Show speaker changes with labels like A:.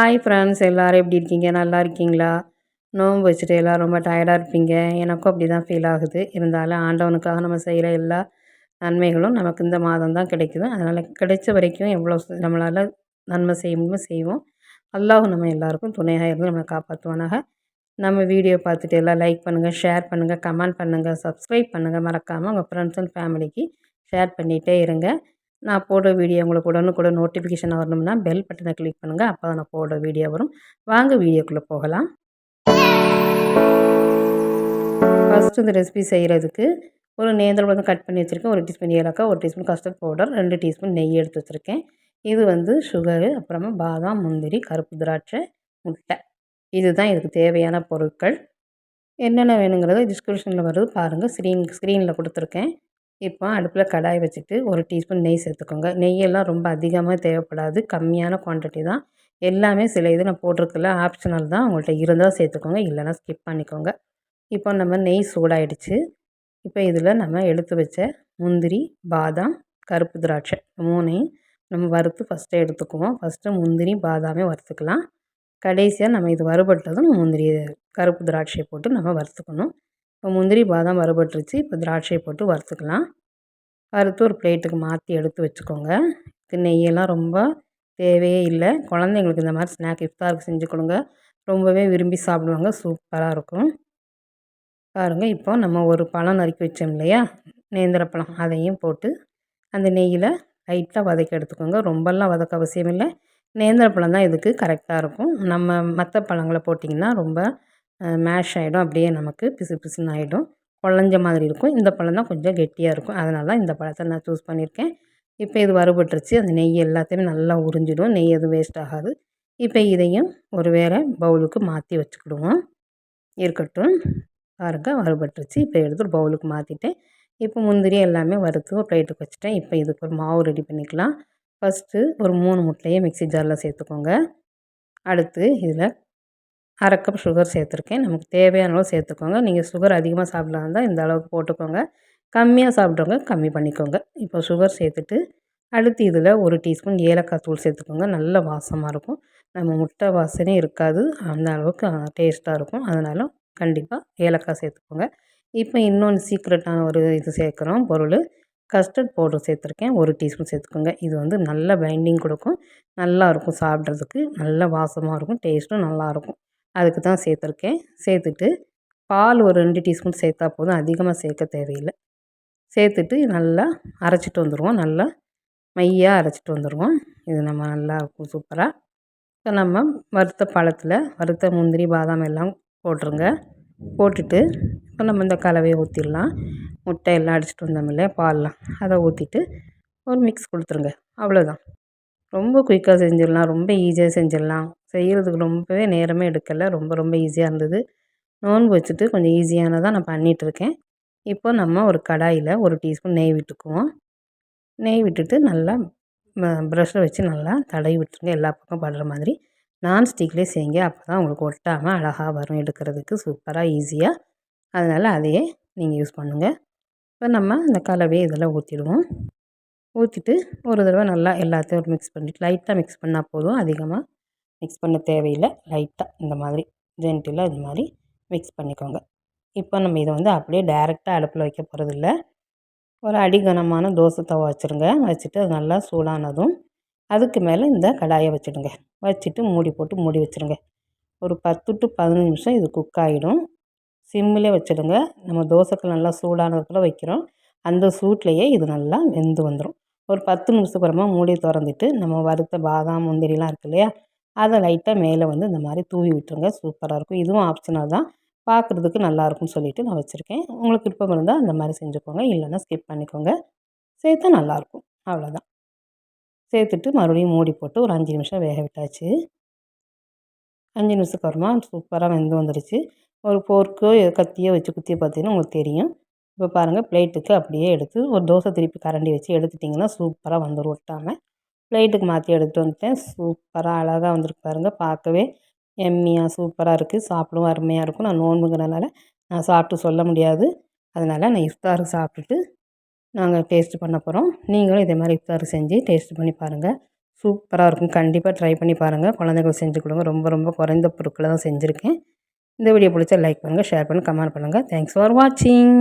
A: Hi friends, எல்லோரும் எப்படி இருக்கீங்க? நல்லா இருக்கீங்களா? நோன்பு வச்சுட்டு எல்லோரும் ரொம்ப டயர்டாக இருப்பீங்க. எனக்கும் அப்படி தான் ஃபீல் ஆகுது. இருந்தாலும் ஆண்டவனுக்காக நம்ம செய்கிற எல்லா நன்மைகளும் நமக்கு இந்த மாதம் தான் கிடைக்குது. அதனால் கிடைச்ச வரைக்கும் எவ்வளோ நம்மளால் நன்மை செய்ய முடியுமோ செய்வோம். அல்லாஹ் நம்ம எல்லாருக்கும் துணையாக இருந்து நம்மளை காப்பாற்றுவானாக. நம்ம வீடியோ பார்த்துட்டு எல்லாம் லைக் பண்ணுங்கள், ஷேர் பண்ணுங்கள், கமெண்ட் பண்ணுங்கள், சப்ஸ்கிரைப் பண்ணுங்கள். மறக்காமல் உங்கள் ஃப்ரெண்ட்ஸ் அண்ட் ஃபேமிலிக்கு ஷேர் பண்ணிகிட்டே இருங்க. நான் போடுற வீடியோ உங்களுக்கு உடனுக்குடன் நோட்டிஃபிகேஷன் வரணும்னா பெல் பட்டனை கிளிக் பண்ணுங்கள். அப்போ தான் நான் போடுற வீடியோ வரும். வாங்க வீடியோக்குள்ளே போகலாம். ஃபஸ்ட்டு இந்த ரெசிபி செய்கிறதுக்கு ஒரு நேந்திரம் வந்து கட் பண்ணி வச்சுருக்கேன். 1 டீஸ்பூன் ஏலக்காய், 1 டீஸ்பூன் கஸ்டர்ட் பவுடர், 2 டீஸ்பூன் நெய் எடுத்து வச்சுருக்கேன். இது வந்து சுகரு, அப்புறமா பாதாம், முந்திரி, கருப்பு திராட்சை, முட்டை. இதுதான் இதுக்கு தேவையான பொருட்கள். என்னென்ன வேணுங்கிறத டிஸ்கிரிப்ஷனில் வருது பாருங்கள். ஸ்க்ரீனில் கொடுத்துருக்கேன். இப்போ அடுப்பில் கடாய் வச்சுட்டு 1 டீஸ்பூன் நெய் சேர்த்துக்கோங்க. நெய்யெல்லாம் ரொம்ப அதிகமாக தேவைப்படாது, கம்மியான குவான்டிட்டி தான். எல்லாமே சில இது நான் போட்டிருக்கல, ஆப்ஷனல் தான். உங்கள்கிட்ட இருந்தால் சேர்த்துக்கோங்க, இல்லைனா ஸ்கிப் பண்ணிக்கோங்க. இப்போ நம்ம நெய் சூடாயிடுச்சு. இப்போ இதில் நம்ம எடுத்து வச்ச முந்திரி, பாதாம், கருப்பு திராட்சை 3ஐயும் நம்ம வறுத்து ஃபஸ்ட்டு எடுத்துக்குவோம். ஃபஸ்ட்டு முந்திரி, பாதாமே வறுத்துக்கலாம். கடைசியாக நம்ம இது வறுபட்டதும் முந்திரி, கருப்பு திராட்சையை போட்டு நம்ம வறுத்துக்கணும். இப்போ முந்திரி, பாதாம் வறுபட்டுருச்சு. இப்போ திராட்சையை போட்டு வறுத்துக்கலாம். வறுத்து ஒரு பிளேட்டுக்கு மாற்றி எடுத்து வச்சுக்கோங்க. நெய்யெல்லாம் ரொம்ப தேவையே இல்லை. குழந்தைங்களுக்கு இந்த மாதிரி ஸ்நாக் இஃப்தாருக்கு செஞ்சு கொடுங்க. ரொம்பவே விரும்பி சாப்பிடுவாங்க. சூப்பராக இருக்கும். பாருங்கள், இப்போ நம்ம ஒரு பழம் நறுக்கி வச்சோம் இல்லையா, நேந்திர பழம், அதையும் போட்டு அந்த நெய்யில் லைட்டாக வதக்கி எடுத்துக்கோங்க. ரொம்பலாம் வதக்க அவசியம் இல்லை. நேந்திர பழம் தான் இதுக்கு கரெக்டாக இருக்கும். நம்ம மற்ற பழங்களை போட்டிங்கன்னா ரொம்ப மேஷ் ஆகிடும், அப்படியே நமக்கு பிசு பிசுன்னு ஆகிடும், குழஞ்ச மாதிரி இருக்கும். இந்த பழம் தான் கொஞ்சம் கெட்டியாக இருக்கும். அதனால தான் இந்த பழத்தை நான் சூஸ் பண்ணியிருக்கேன். இப்போ இது வறுபட்டுருச்சு. அந்த நெய் எல்லாத்தையுமே நல்லா உறிஞ்சிடும். நெய் எதுவும் வேஸ்ட் ஆகாது. இப்போ இதையும் ஒரு வேறு பவுலுக்கு மாற்றி வச்சுக்கிடுவோம். இருக்கட்டும். பாருங்கள், வறுபட்டுருச்சு. இப்போ எடுத்து ஒரு பவுலுக்கு மாற்றிட்டேன். இப்போ முந்திரி எல்லாமே வறுத்து ஒரு பிளேட்டுக்கு வச்சுட்டேன். இப்போ இதுக்கு ஒரு மாவு ரெடி பண்ணிக்கலாம். ஃபஸ்ட்டு ஒரு 3 முட்டையை மிக்ஸி ஜாரில் சேர்த்துக்கோங்க. அடுத்து இதில் 1/2 கப் சுகர் சேர்த்துருக்கேன். நமக்கு தேவையான அளவு சேர்த்துக்கோங்க. நீங்கள் சுகர் அதிகமாக சாப்பிட்றதா இருந்தால் இந்த அளவுக்கு போட்டுக்கோங்க. கம்மியாக சாப்பிட்றவங்க கம்மி பண்ணிக்கோங்க. இப்போ சுகர் சேர்த்துட்டு அடுத்து இதில் 1 டீஸ்பூன் ஏலக்காய் தூள் சேர்த்துக்கோங்க. நல்ல வாசமாக இருக்கும். நம்ம முட்டை வாசனே இருக்காது, அந்த அளவுக்கு டேஸ்ட்டாக இருக்கும். அதனால் கண்டிப்பாக ஏலக்காய் சேர்த்துக்கோங்க. இப்போ இன்னொன்று சீக்ரெட்டான ஒரு இது சேர்க்குறோம் பொருள். கஸ்டர்ட் பவுடர் சேர்த்துருக்கேன். 1 டீஸ்பூன் சேர்த்துக்கோங்க. இது வந்து நல்ல பைண்டிங் கொடுக்கும். நல்லாயிருக்கும், சாப்பிட்றதுக்கு நல்ல வாசமாக இருக்கும், டேஸ்ட்டும் நல்லாயிருக்கும். அதுக்கு தான் சேர்த்துருக்கேன். சேர்த்துட்டு பால் ஒரு 2 டீஸ்பூன் சேர்த்தா போதும், அதிகமாக சேர்க்க தேவையில்லை. சேர்த்துட்டு நல்லா அரைச்சிட்டு வந்துடுவோம். நல்லா மையாக அரைச்சிட்டு வந்துடுவோம். இது நம்ம நல்லா இருக்கும் சூப்பராக. இப்போ நம்ம வறுத்த பழத்தில் வறுத்த முந்திரி, பாதாம் எல்லாம் போட்டுருங்க. போட்டுட்டு இப்போ நம்ம இந்த கலவையை ஊற்றிடலாம். முட்டை எல்லாம் அடிச்சிட்டு வந்தோம் இல்லையா, பால்லாம், அதை ஊற்றிட்டு ஒரு மிக்ஸ் கொடுத்துருங்க. அவ்வளோதான். ரொம்ப குயிக்காக செஞ்சிடலாம், ரொம்ப ஈஸியாக செஞ்சிடலாம். செய்கிறதுக்கு ரொம்பவே நேரமே எடுக்கலை, ரொம்ப ரொம்ப ஈஸியாக இருந்தது. நோன்பு வச்சுட்டு கொஞ்சம் ஈஸியானதாக நான் பண்ணிகிட்ருக்கேன். இப்போ நம்ம ஒரு கடாயில் 1 டீஸ்பூன் நெய் விட்டுக்குவோம். நெய் விட்டுட்டு நல்லா ப்ரஷ்ஷை வச்சு நல்லா தடவி விட்டுருங்க, எல்லா பக்கம் படுற மாதிரி. நான்ஸ்டிக்லேயே செய்யுங்க, அப்போ தான் உங்களுக்கு ஒட்டாமல் அழகாக வரும், எடுக்கிறதுக்கு சூப்பராக ஈஸியாக. அதனால் அதையே நீங்கள் யூஸ் பண்ணுங்கள். இப்போ நம்ம இந்த கலவையை இதில் ஊற்றிடுவோம். ஊற்றிட்டு ஒரு தடவை நல்லா எல்லாத்தையும் ஒரு மிக்ஸ் பண்ணிவிட்டு லைட்டாக மிக்ஸ் பண்ணால் போதும், அதிகமாக மிக்ஸ் பண்ண தேவையில்லை. லைட்டாக இந்த மாதிரி ஜென்டிலாக இது மாதிரி மிக்ஸ் பண்ணிக்கோங்க. இப்போ நம்ம இதை வந்து அப்படியே டைரெக்டாக அடுப்பில் வைக்க போகிறதில்ல. ஒரு அடிகனமான தோசை தவா வச்சுருங்க. வச்சுட்டு அது நல்லா சூடானதும் அதுக்கு மேலே இந்த கடாயை வச்சுடுங்க. வச்சுட்டு மூடி போட்டு மூடி வச்சுருங்க. ஒரு 10 to 15 நிமிஷம் இது குக் ஆகிடும். சிம்மிலே வச்சுடுங்க. நம்ம தோசைக்கு நல்லா சூடானதுக்குள்ளே வைக்கிறோம், அந்த சூட்லேயே இது நல்லா வெந்து வந்துடும். ஒரு 10 நிமிஷத்துக்கு அப்புறமா மூடி திறந்துட்டு நம்ம வறுத்த பாதாம், முந்திரிலாம் இருக்குது இல்லையா, அதை லைட்டாக மேலே வந்து இந்த மாதிரி தூவி விட்டுருங்க. சூப்பராக இருக்கும். இதுவும் ஆப்ஷனல் தான், பார்க்குறதுக்கு நல்லாயிருக்கும்னு சொல்லிவிட்டு நான் வச்சுருக்கேன். உங்களுக்கு விருப்பம் இருந்தால் அந்த மாதிரி செஞ்சுக்கோங்க, இல்லைன்னா ஸ்கிப் பண்ணிக்கோங்க. சேர்த்தா நல்லாயிருக்கும். அவ்வளோதான். சேர்த்துட்டு மறுபடியும் மூடி போட்டு ஒரு 5 நிமிஷம் வேக விட்டாச்சு. 5 நிமிஷத்துக்கு அப்புறமா சூப்பராக வெந்து வந்துடுச்சு. ஒரு ஃபோர்க்கோ கத்தியோ வச்சு குத்தி பார்த்தீங்கன்னா உங்களுக்கு தெரியும். இப்போ பாருங்கள், பிளேட்டுக்கு அப்படியே எடுத்து ஒரு தோசை திருப்பி கரண்டி வச்சு எடுத்துட்டிங்கன்னா சூப்பராக வந்துடும் ஒட்டாமல். பிளேட்டுக்கு மாற்றி எடுத்துகிட்டு வந்துட்டேன். சூப்பராக அழகாக வந்திருக்கு பாருங்கள். பார்க்கவே எம்மியாக சூப்பராக இருக்குது. சாப்பிடவும் அருமையாக இருக்கும். நான் நோன்புங்கிறனால நான் சாப்பிட்டு சொல்ல முடியாது. அதனால் நான் இஃப்தாருக்கு சாப்பிட்டுட்டு நாங்கள் டேஸ்ட்டு பண்ண போகிறோம். நீங்களும் இதே மாதிரி இஃப்தார் செஞ்சு டேஸ்ட் பண்ணி பாருங்கள். சூப்பராக இருக்கும். கண்டிப்பாக ட்ரை பண்ணி பாருங்கள். குழந்தைங்களுக்கு செஞ்சு கொடுங்க. ரொம்ப ரொம்ப குறைந்த பொருட்கள தான் செஞ்சுருக்கேன். இந்த வீடியோ பிடிச்சா லைக் பண்ணுங்கள், ஷேர் பண்ணுங்கள், கமெண்ட் பண்ணுங்கள். தேங்க்ஸ் ஃபார் வாட்சிங்.